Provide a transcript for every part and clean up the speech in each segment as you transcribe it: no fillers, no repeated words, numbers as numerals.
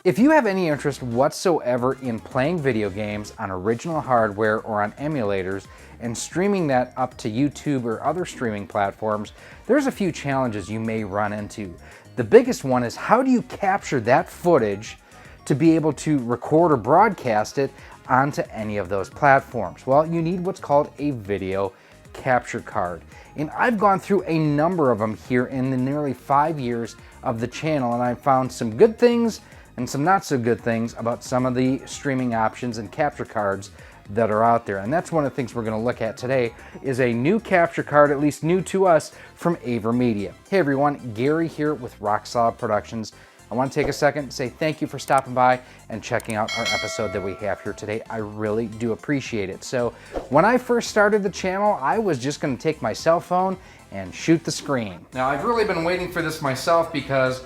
If you have any interest whatsoever in playing video games on original hardware or on emulators and streaming that up to YouTube or other streaming platforms, there's a few challenges you may run into. The biggest one is, how do you capture that footage to be able to record or broadcast it onto any of those platforms? Well, you need what's called a video capture card. And I've gone through a number of them here in the nearly 5 years of the channel, and I've found some good things and some not so good things about some of the streaming options and capture cards that are out there. And that's one of the things we're going to look at today, is a new capture card, at least new to us, from AVerMedia. Hey everyone, Gary here with Rock Solid Productions. I want to take a second and say thank you for stopping by and checking out our episode that we have here today. I really do appreciate it. So when I first started the channel, I was just going to take my cell phone and shoot the screen. Now, I've really been waiting for this myself because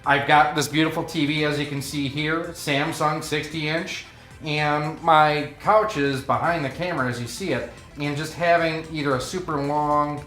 I've got this beautiful TV, as you can see here, Samsung 60-inch, and my couch is behind the camera as you see it, and just having either a super long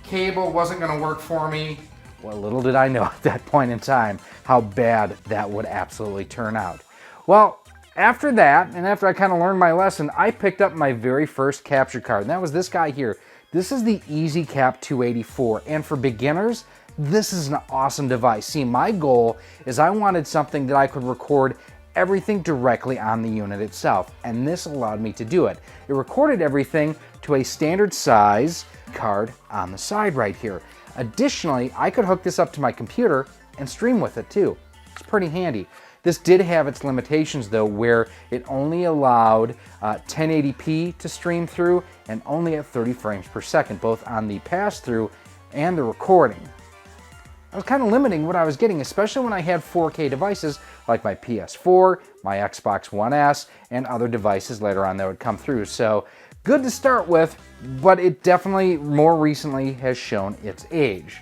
cable wasn't going to work for me. Well, little did I know at that point in time how bad that would absolutely turn out. Well, after that, and after I kind of learned my lesson, I picked up my very first capture card, and that was this guy here. This is the EasyCap 284, and for beginners, this is an awesome device. See, my goal is I wanted something that I could record everything directly on the unit itself, and this allowed me to do it. It recorded everything to a standard size card on the side right here. Additionally, I could hook this up to my computer and stream with it too. It's pretty handy. This did have its limitations though, where it only allowed 1080p to stream through and only at 30 frames per second, both on the pass-through and the recording. I was kind of limiting what I was getting, especially when I had 4K devices like my PS4, my Xbox One S, and other devices later on that would come through. So good to start with, but it definitely more recently has shown its age.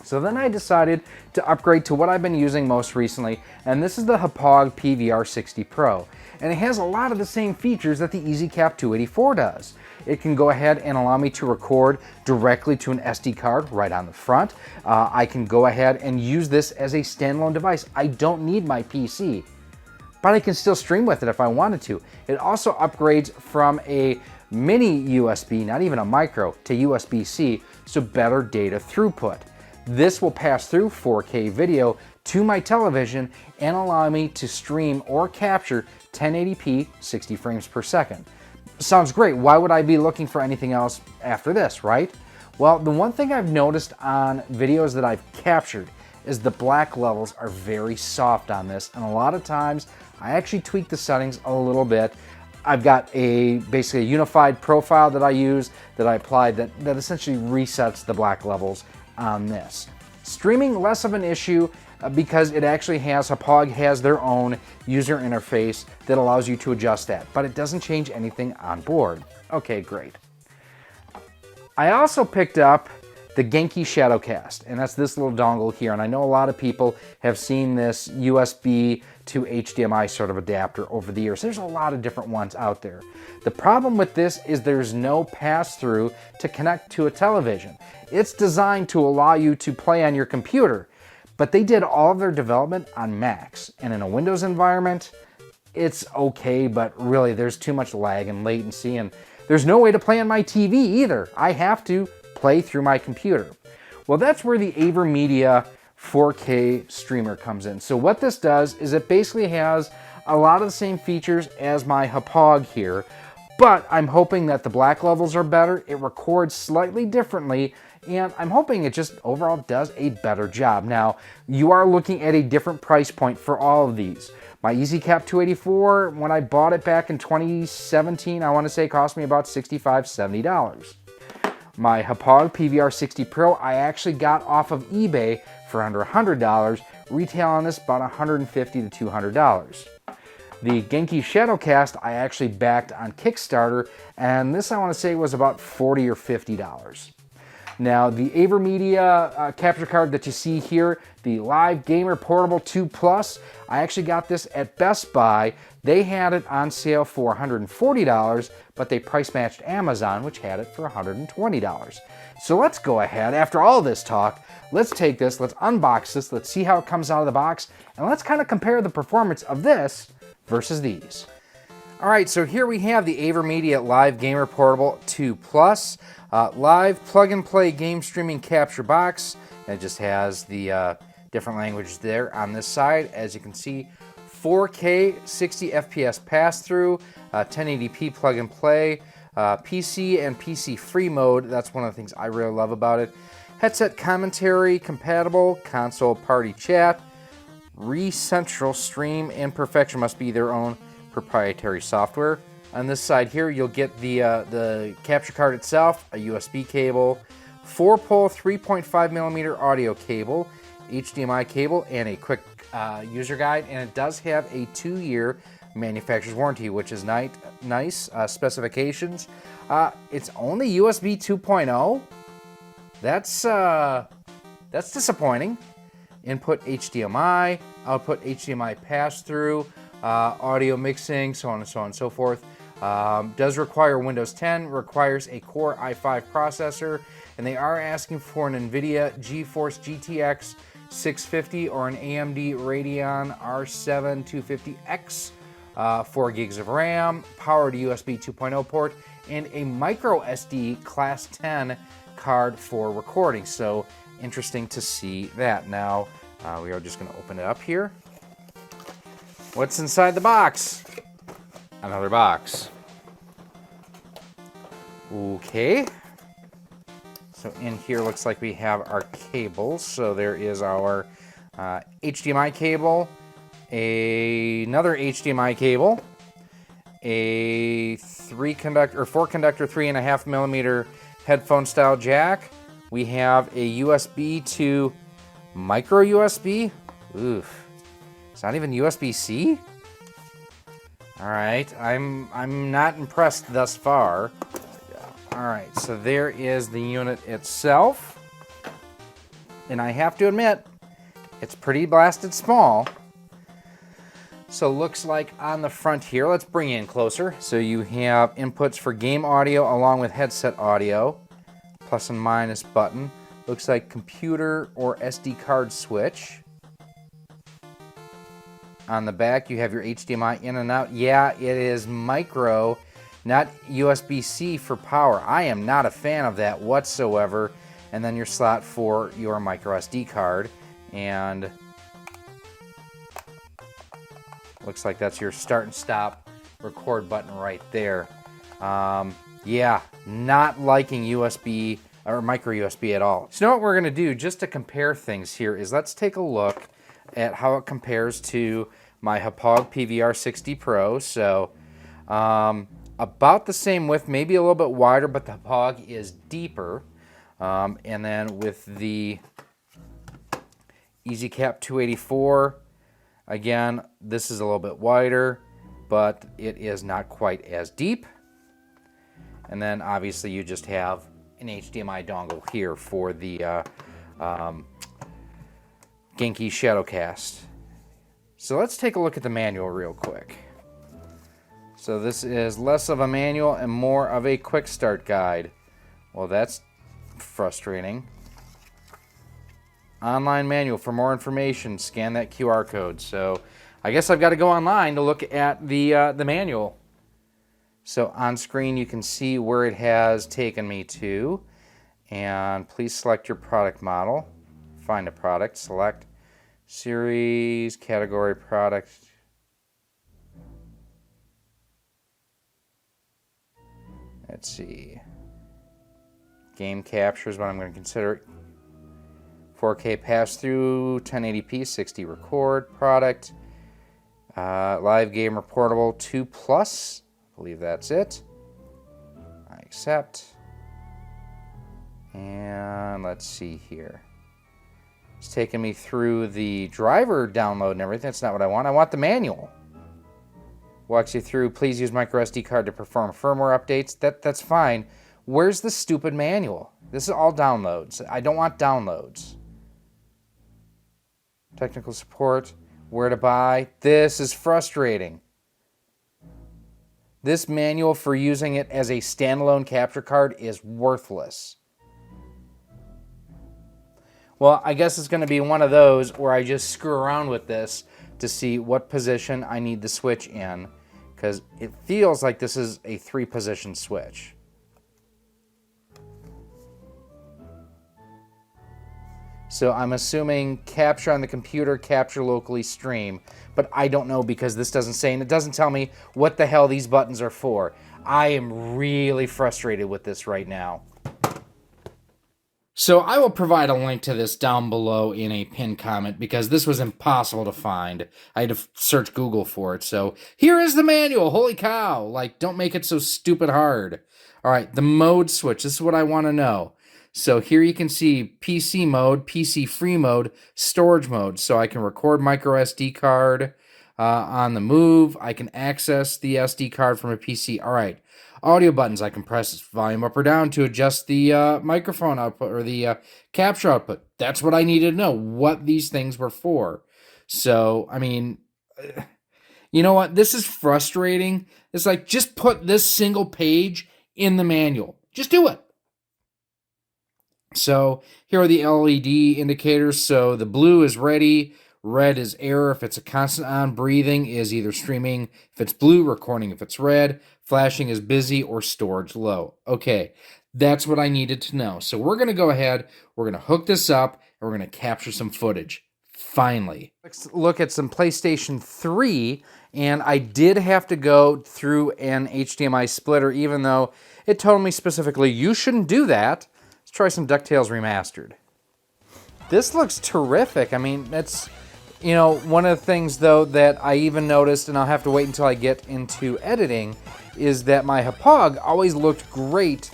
So then I decided to upgrade to what I've been using most recently, and this is the Hauppauge PVR 60 Pro. And it has a lot of the same features that the EasyCap 284 does. It can go ahead and allow me to record directly to an SD card right on the front. I can go ahead and use this as a standalone device. I don't need my PC, but I can still stream with it if I wanted to. It also upgrades from a mini USB, not even a micro, to USB-C, so better data throughput. This will pass through 4K video to my television and allow me to stream or capture 1080p 60 frames per second. Sounds great. Why would I be looking for anything else after this, right? Well, the one thing I've noticed on videos that I've captured is the black levels are very soft on this, and a lot of times I actually tweak the settings a little bit. I've got basically a unified profile that I use, that I apply, that essentially resets the black levels on this. Streaming, less of an issue because it actually has, Hauppauge has their own user interface that allows you to adjust that, but it doesn't change anything on board. Okay, great. I also picked up the Genki Shadowcast, and that's this little dongle here, and I know a lot of people have seen this USB to HDMI sort of adapter over the years. There's a lot of different ones out there. The problem with this is there's no pass-through to connect to a television. It's designed to allow you to play on your computer, but they did all of their development on Macs, and in a Windows environment, it's okay, but really there's too much lag and latency, and there's no way to play on my TV either. I have to play through my computer. Well, that's where the AVerMedia 4K streamer comes in. So what this does is it basically has a lot of the same features as my Hauppauge here, but I'm hoping that the black levels are better, it records slightly differently, and I'm hoping it just overall does a better job. Now, you are looking at a different price point for all of these. My EasyCap 284, when I bought it back in 2017, I want to say it cost me about $65, $70. My Hauppauge PVR 60 Pro, I actually got off of eBay for under $100, retail on this about $150 to $200. The Genki Shadowcast I actually backed on Kickstarter, and this I want to say was about $40 or $50. Now, the AVerMedia capture card that you see here, the Live Gamer Portable 2 Plus, I actually got this at Best Buy. They had it on sale for $140, but they price matched Amazon, which had it for $120. So let's go ahead, after all this talk, let's take this, let's unbox this, let's see how it comes out of the box, and let's kind of compare the performance of this versus these. All right, so here we have the AVerMedia Live Gamer Portable 2 Plus. Live plug-and-play game streaming capture box. It just has the different languages there on this side. As you can see, 4K 60 FPS pass-through, 1080p plug-and-play, PC and PC free mode. That's one of the things I really love about it. Headset commentary compatible, console party chat, ReCentral stream, and Perfection must be their own proprietary software. On this side here, you'll get the capture card itself, a USB cable, 4-pole 3.5mm audio cable, HDMI cable, and a quick user guide. And it does have a 2-year manufacturer's warranty, which is nice. Specifications. It's only USB 2.0. That's disappointing. Input HDMI, output HDMI pass-through, audio mixing, so on and so on and so forth. Does require Windows 10, requires a Core i5 processor, and they are asking for an NVIDIA GeForce GTX 650 or an AMD Radeon R7 250X, 4 gigs of RAM, powered USB 2.0 port, and a micro SD Class 10 card for recording. So interesting to see that. Now, we are just going to open it up here. What's inside the box? Another box. Okay. So in here looks like we have our cables. So there is our HDMI cable, another HDMI cable, a 4-conductor 3.5mm headphone style jack. We have a USB to micro USB. Oof. It's not even USB-C? All right, I'm not impressed thus far. All right, so there is the unit itself. And I have to admit, it's pretty blasted small. So looks like on the front here, let's bring you in closer. So you have inputs for game audio along with headset audio, plus and minus button. Looks like computer or SD card switch. On the back, you have your HDMI in and out. Yeah, it is micro, not USB-C for power. I am not a fan of that whatsoever. And then your slot for your micro SD card. And looks like that's your start and stop record button right there. Yeah, not liking USB or micro USB at all. So what we're gonna do just to compare things here is let's take a look at how it compares to my Hauppauge PVR 60 Pro. So about the same width, maybe a little bit wider, but the Hauppauge is deeper. And then with the EasyCap 284, again, this is a little bit wider, but it is not quite as deep. And then obviously you just have an HDMI dongle here for the Genki Shadowcast. So let's take a look at the manual real quick. So this is less of a manual and more of a quick start guide. Well, that's frustrating. Online manual for more information. Scan that QR code. So I guess I've got to go online to look at the manual. So on screen you can see where it has taken me to. And please select your product model. Find a product. Select series, category, product. Let's see. Game capture is what I'm going to consider. 4K pass-through, 1080p, 60 record. Product. Live Gamer Portable 2 Plus. I believe that's it. I accept. And let's see here. It's taking me through the driver download and everything. That's not what I want. I want the manual. Walks you through, please use micro SD card to perform firmware updates. That's fine. Where's the stupid manual? This is all downloads. I don't want downloads. Technical support, where to buy. This is frustrating. This manual for using it as a standalone capture card is worthless. Well, I guess it's going to be one of those where I just screw around with this to see what position I need the switch in, because it feels like this is a 3-position switch. So I'm assuming capture on the computer, capture locally, stream, but I don't know because this doesn't say, and it doesn't tell me what the hell these buttons are for. I am really frustrated with this right now. So I will provide a link to this down below in a pinned comment because this was impossible to find. I had to search Google for it. So here is the manual. Holy cow. Like, don't make it so stupid hard. All right, the mode switch. This is what I want to know. So here you can see PC mode, PC free mode, storage mode. So I can record micro SD card on the move. I can access the SD card from a PC. All right. Audio buttons, I can press volume up or down to adjust the microphone output or the capture output. That's what I needed to know, what these things were for. So, I mean, you know what? This is frustrating. It's like, just put this single page in the manual. Just do it. So here are the LED indicators. So the blue is ready. Red is error. If it's a constant on, breathing is either streaming. If it's blue, recording. If it's red, flashing is busy or storage low. Okay, that's what I needed to know. So we're going to go ahead, we're going to hook this up, and we're going to capture some footage. Finally. Let's look at some PlayStation 3, and I did have to go through an HDMI splitter, even though it told me specifically, you shouldn't do that. Let's try some DuckTales Remastered. This looks terrific. I mean, it's... You know, one of the things, though, that I even noticed, and I'll have to wait until I get into editing, is that my Hauppauge always looked great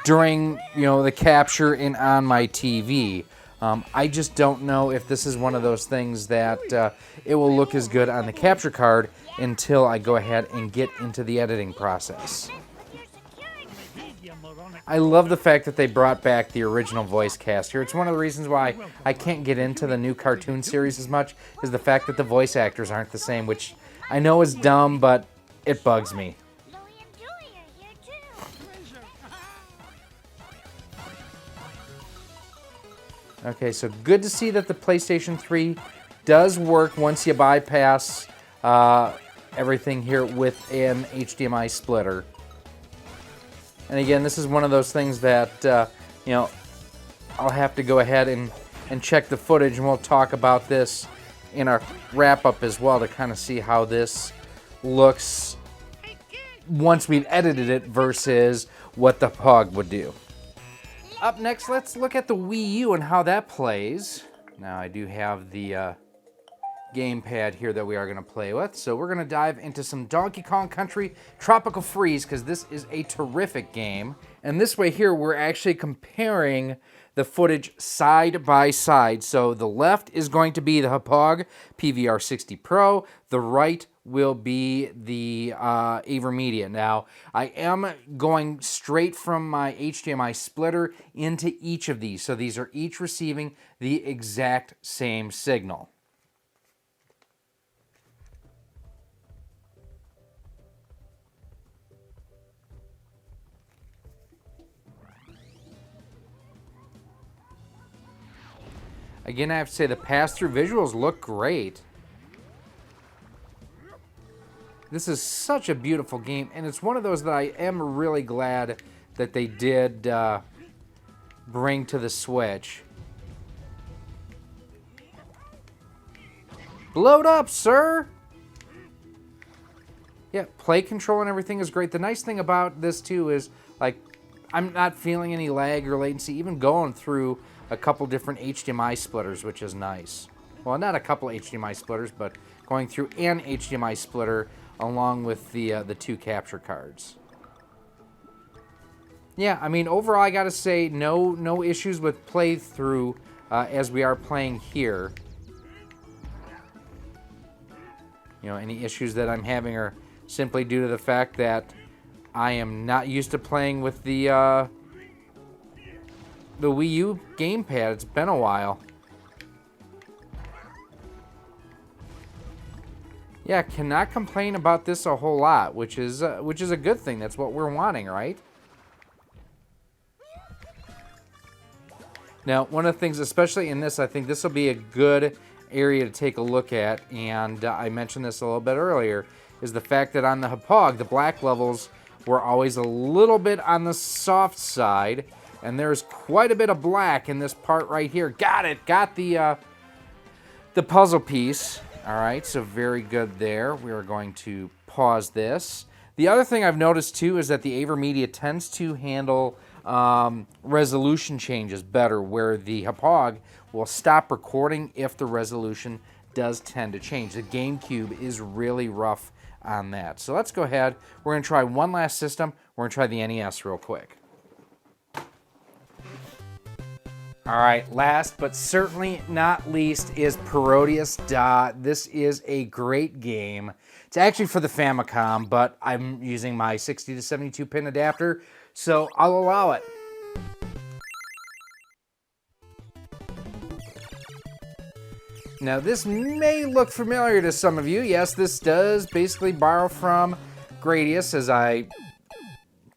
during, you know, the capture and on my TV. I just don't know if this is one of those things that it will look as good on the capture card until I go ahead and get into the editing process. I love the fact that they brought back the original voice cast here. It's one of the reasons why I can't get into the new cartoon series as much, is the fact that the voice actors aren't the same, which I know is dumb, but it bugs me. Okay, so good to see that the PlayStation 3 does work once you bypass everything here with an HDMI splitter. And again, this is one of those things that, you know, I'll have to go ahead and check the footage, and we'll talk about this in our wrap-up as well to kind of see how this looks once we've edited it versus what the Hauppauge would do. Up next, let's look at the Wii U and how that plays. Now, I do have the gamepad here that we are going to play with. So we're going to dive into some Donkey Kong Country Tropical Freeze, because this is a terrific game. And this way here, we're actually comparing the footage side by side. So the left is going to be the Hauppauge PVR 60 Pro. The right will be the AVerMedia. Now, I am going straight from my HDMI splitter into each of these. So these are each receiving the exact same signal. Again, I have to say the pass-through visuals look great. This is such a beautiful game, and it's one of those that I am really glad that they did bring to the Switch. Load up, sir! Yeah, play control and everything is great. The nice thing about this, too, is, like, I'm not feeling any lag or latency, even going through a couple different HDMI splitters, which is nice. Well, not a couple HDMI splitters, but going through an HDMI splitter along with the two capture cards. Yeah, I mean, overall, I gotta say, no issues with playthrough as we are playing here. You know, any issues that I'm having are simply due to the fact that I am not used to playing with the the Wii U gamepad. It's been a while. Yeah, cannot complain about this a whole lot, which is a good thing. That's what we're wanting, right? Now, one of the things, especially in this, I think this will be a good area to take a look at, and I mentioned this a little bit earlier, is the fact that on the Hauppauge, the black levels were always a little bit on the soft side, and there's quite a bit of black in this part right here. Got it! Got the puzzle piece. All right, so very good there. We are going to pause this. The other thing I've noticed, too, is that the AVerMedia tends to handle resolution changes better, where the Hauppauge will stop recording if the resolution does tend to change. The GameCube is really rough on that. So let's go ahead. We're going to try one last system. We're going to try the NES real quick. All right, last but certainly not least is Parodius Da. This is a great game. It's actually for the Famicom, but I'm using my 60 to 72 pin adapter, so I'll allow it. Now, this may look familiar to some of you. Yes, this does basically borrow from Gradius, as I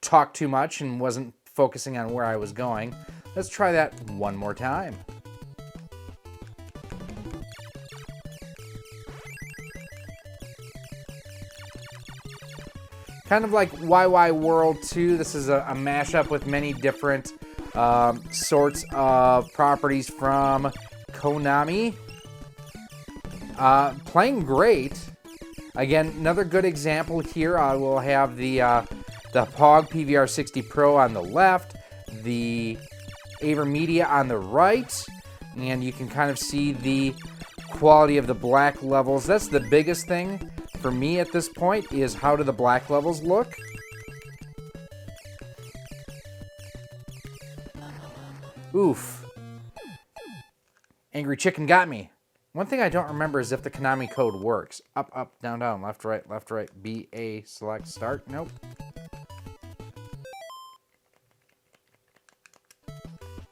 talked too much and wasn't focusing on where I was going. Let's try that one more time. Kind of like YY World 2. This is a mashup with many different sorts of properties from Konami. Playing great. Again, another good example here. I will have the Hauppauge PVR 60 Pro on the left, the AVerMedia on the right, and you can kind of see the quality of the black levels. That's the biggest thing for me at this point, is how do the black levels look? Oof. Angry Chicken got me. One thing I don't remember is if the Konami code works. Up, up, down, down, left, right, B, A, select, start. Nope.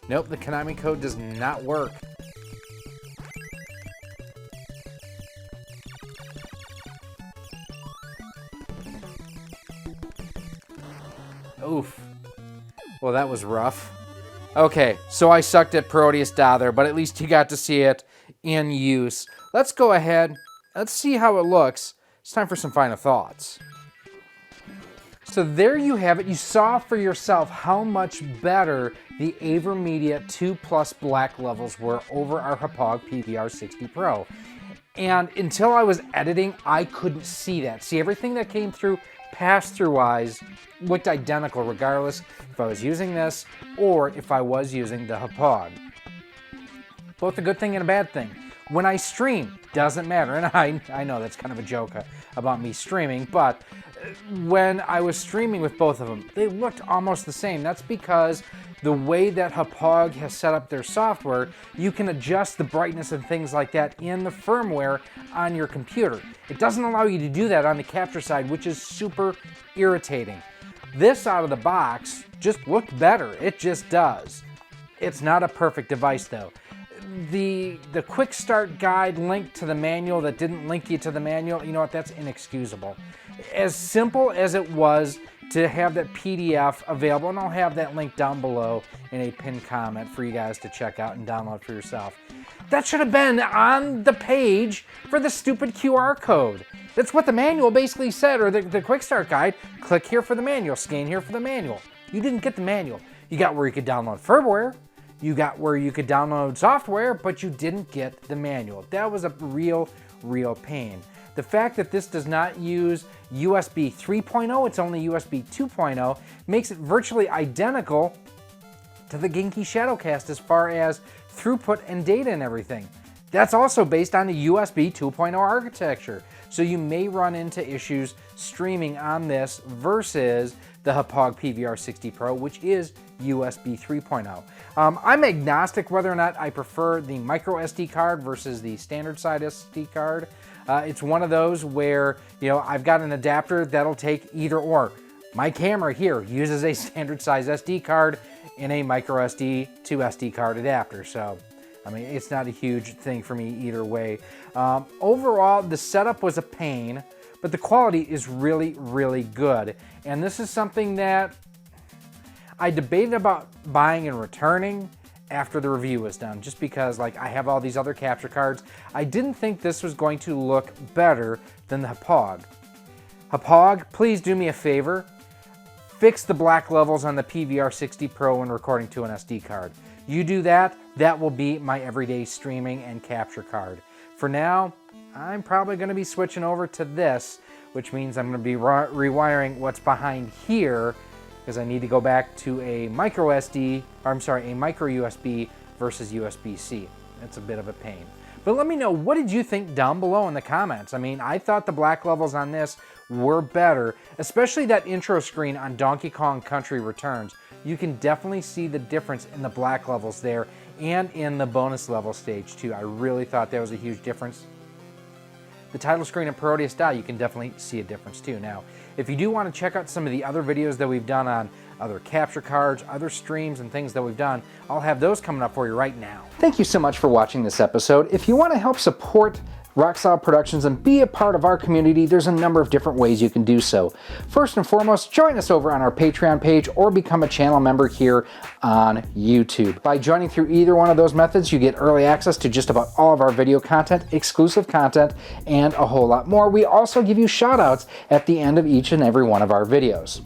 Nope, the Konami code does not work. Oof. Well, that was rough. Okay, so I sucked at Parodius Da there, but at least you got to see it in use. Let's go ahead. Let's see how it looks. It's time for some final thoughts. So there you have it. You saw for yourself how much better the AVerMedia 2 Plus black levels were over our Hauppauge PVR 60 Pro. And until I was editing, I couldn't see that. See, everything that came through pass-through-wise looked identical regardless if I was using this or if I was using the Hauppauge. Both a good thing and a bad thing. When I stream, doesn't matter. And I know that's kind of a joke about me streaming, but when I was streaming with both of them, they looked almost the same. That's because the way that Hauppauge has set up their software, you can adjust the brightness and things like that in the firmware on your computer. It doesn't allow you to do that on the capture side, which is super irritating. This out of the box just looked better. It just does. It's not a perfect device though. The quick start guide linked to the manual that didn't link you to the manual, you know what, that's inexcusable. As simple as it was to have that PDF available, and I'll have that link down below in a pinned comment for you guys to check out and download for yourself. That should have been on the page for the stupid QR code. That's what the manual basically said, or the quick start guide. Click here for the manual, scan here for the manual. You didn't get the manual. You got where you could download firmware, you got where you could download software, but you didn't get the manual. That was a real pain. The fact that this does not use USB 3.0, it's only USB 2.0, makes it virtually identical to the Genki Shadowcast as far as throughput and data and everything. That's also based on the USB 2.0 architecture. So you may run into issues streaming on this versus the Hauppauge PVR 60 Pro, which is USB 3.0. I'm agnostic whether or not I prefer the micro SD card versus the standard side SD card. It's one of those where, you know, I've got an adapter that'll take either or. My camera here uses a standard size SD card, in a micro SD to SD card adapter. So, I mean, it's not a huge thing for me either way. Overall, the setup was a pain, but the quality is really, really good. And this is something that I debated about buying and returning after the review was done, just because like I have all these other capture cards. I didn't think this was going to look better than the Hauppauge. Hauppauge, please do me a favor. Fix the black levels on the PVR 60 Pro when recording to an SD card. You do that, that will be my everyday streaming and capture card. For now, I'm probably going to be switching over to this, which means I'm going to be rewiring what's behind here, because I need to go back to a micro SD, or I'm sorry, a micro USB versus USB-C. It's a bit of a pain. But let me know, what did you think down below in the comments? I mean, I thought the black levels on this were better, especially that intro screen on Donkey Kong Country Returns. You can definitely see the difference in the black levels there and in the bonus level stage too. I really thought there was a huge difference. The title screen and Proteus die, you can definitely see a difference too. Now, if you do want to check out some of the other videos that we've done on other capture cards, other streams and things that we've done, I'll have those coming up for you right now. Thank you so much for watching this episode. If you want to help support Rocksolid Productions and be a part of our community, there's a number of different ways you can do so. First and foremost, join us over on our Patreon page or become a channel member here on YouTube. By joining through either one of those methods, you get early access to just about all of our video content, exclusive content, and a whole lot more. We also give you shout outs at the end of each and every one of our videos.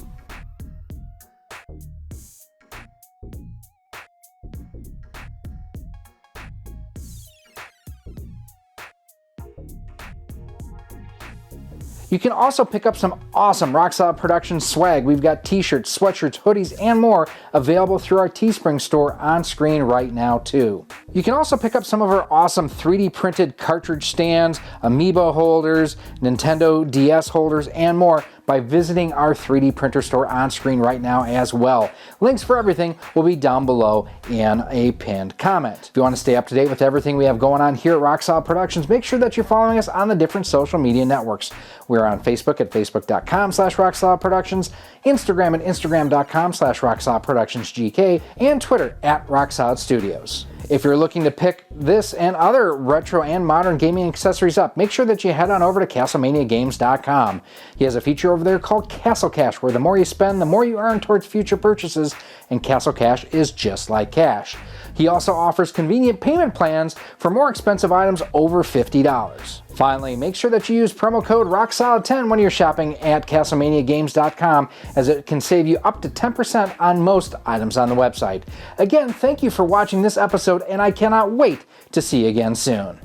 You can also pick up some awesome Rocksolid Productions swag. We've got t-shirts, sweatshirts, hoodies, and more available through our Teespring store on screen right now too. You can also pick up some of our awesome 3D printed cartridge stands, Amiibo holders, Nintendo DS holders, and more by visiting our 3D printer store on screen right now as well. Links for everything will be down below in a pinned comment. If you want to stay up to date with everything we have going on here at Rocksolid Productions, make sure that you're following us on the different social media networks. We're on Facebook at facebook.com/RockSolidProductions, Instagram at instagram.com/RockSolidProductionsGK, and Twitter at Rocksolid Studios. If you're looking to pick this and other retro and modern gaming accessories up, make sure that you head on over to CastlemaniaGames.com. He has a feature over there called Castle Cash, where the more you spend, the more you earn towards future purchases, and Castle Cash is just like cash. He also offers convenient payment plans for more expensive items over $50. Finally, make sure that you use promo code ROCKSOLID10 when you're shopping at CastlemaniaGames.com, as it can save you up to 10% on most items on the website. Again, thank you for watching this episode, and I cannot wait to see you again soon.